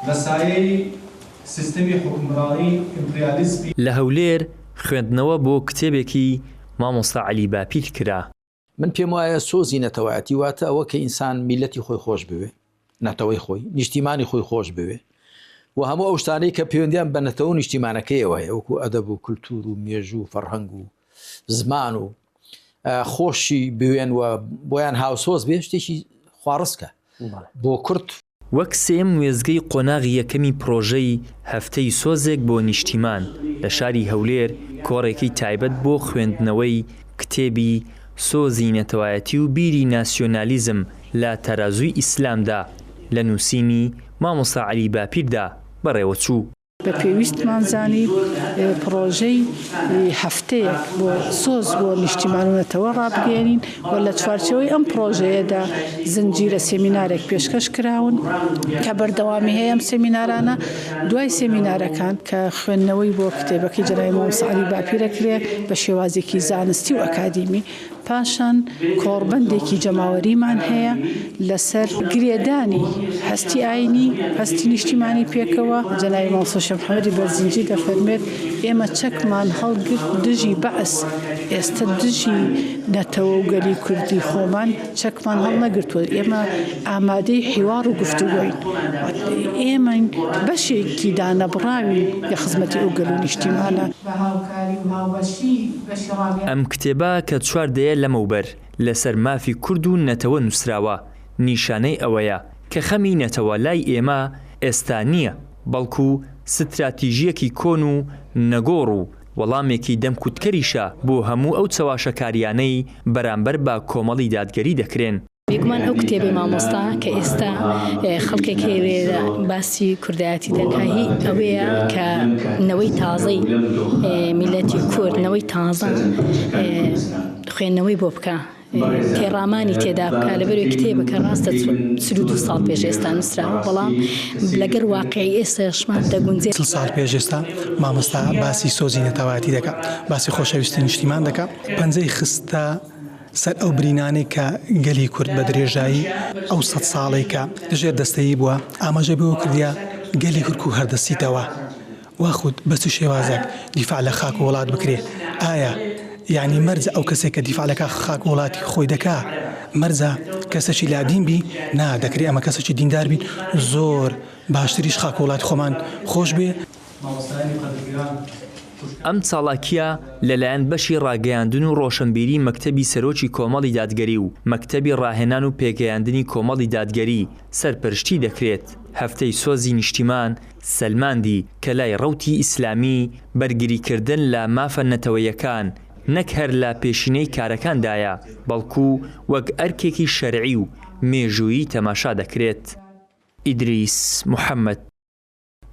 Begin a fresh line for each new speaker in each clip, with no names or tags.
لسایه سیستمی حکمرانی امپریالیسمی
لهولێر خوێندنەوە بۆ کتێبێکی مامۆستا عەلی باپیر کرا.
من پێم وایە سۆزی نەتەوایەتی واتە ئەوە کە ئینسان میلەتی خۆی خۆش بوێ، نەتەوەی خۆی نیشتیمانی خۆی خۆش بوێ و هەموو ئەو شتانەی کە پەیوەندیان بە نەتەوە نیشتیمانەکەیەوەیە، وەکو ئەدەب و کولتور و مێژوو و فەرهەنگ و زمان و خۆشی بوێن و بۆیان هاوسۆز بێ شتێکی خوارزکە بۆ کورد.
وەک سێم وێزگەی قۆناغی یەکەمی پرۆژەی هەفتەی سۆزێک بۆ نیشتیمان لە شاری هەولێر کۆڕێکی تایبەت بۆ خوێندنەوەی کتێبی سۆزی نەتەوایەتی و بیری ناسیۆنالیزم لە تەرازووی ئیسلامدا لە نووسینی مامۆستا عەلی باپیردا بەڕێوەچوو.
بە پێویستمان زانی پرۆژەی هەفتەیەک بۆ سۆز بۆ نیشتیمان و نەتەوە ڕابگەێنین و لە چوارچەوەی ئەم پرۆژەیەدا زنجیرە سێمینارێک پێشکەش کراون کە بەردەوامی هەیە ئەم سێمینارانە. دوای سێمینارەکان کە خوێندنەوەی بۆ کتێبەکەی جەنابی مامۆستا عەلی باپیرە کرێ بە شێوازێکی زانستی و ئەکادیمی، پاشان کۆڕبەندێکی جەماوەریمان هەیە لەسەر گرێدانی هەستی ئاینی هەستی نیشتیمانی پێکەوە. جەنابی مامۆستا شێخ محەممەدی بەرزنجی دەفەرمێت ئێمە چەکمان هەڵگرت دژی بەعس، ئێستا دژی نەتەوە و گەلی کوردی خۆمان چەکمان هەڵ نەگرتووە، ئێمە ئامادەی حیوار و گفتوگۆین، ئێمە بەشێکی دانەبڕاوی لە خزمەتی ئەو گەل و نیشتیمانە.
ئەم کتێبە کە چواردەیە لەمەوبەر لەسەر مافی کورد و نەتەوە نووسراوە نیشانەی ئەوەیە کە خەمی نەتەوە لای ئێمە ئێستا نییە، بەڵکو ستراتیژیەکی کۆن و نەگۆڕ و وەڵامێکی دەمکوتکەریشە بۆ هەموو ئەو چەواشەکاریانەی بەرامبەر بە کۆمەڵی دادگەری دەکرێن.
بێگومان ئەو کتێبی مامۆستا کە ئێستا خەڵکێک هێوێرە باسی کوردایەتی دەکایی ئەوەیە کە نەوەی تازەی میلەتی کورد، نەوەی تازە خوێندنەوەی بۆ بکە، تێڕامانی تێدا بکە لەبەرەوەی کتێبەکە ڕاستە 32 ساڵ پێش ئێستا نووسراوە، بەڵام لەگەر واقعی ئێستاشمان دەگونجێت.
30 ساڵ پێش ئێستا مامۆستا باسی سۆزی نەتەوایەتی دەکات، باسی خۆشەویستی نیشتیمان دەکات، پەنجەی خستە سەر ئەو برینانەی کە گەلی کورد بە درێژایی ئەو 100 ساڵی کە دژێر دەستەیی بووە ئاماژە بۆ کردیا گەلی کورد و هەردەستیتەوە واخود بە چ شێوازێک دیفاع لە خاک و وڵات بکرێ. ئایا یعنی مەرجە ئەو کەسێک کە دیفاع لە خاک و وڵاتی خۆی دەکا مەرجە کەسێکی لادین بی؟ نا، دەکرێت ئەمە کەسێکی دیندار بین زۆر باشتریش خاک و وڵاتی خۆمان خۆش بێ.
ئەم چاڵاکیە لەلایەن بەشی ڕاگەیاندن و ڕۆشنبیری مەکتەبی سەرۆکی کۆمەڵی دادگەری و مەکتەبی ڕاهێنان و پێگەیاندنی کۆمەڵی دادگەری سەرپەرشتی دەکرێت. هەفتەی سۆزی نیشتیمان سەلماندی کە لای ڕەوتی ئیسلامی بەرگریکردن لە مافە نەتەوەیەکان نەک هەر لە پێشینەی کارەکاندایە، بەڵکو وەک ئەرکێکی شەرعی و مێژوویی تەماشا دەکرێت. ئیدریس محەممەد،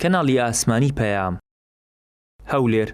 کەناڵی ئاسمانی پەیام، هەولێر.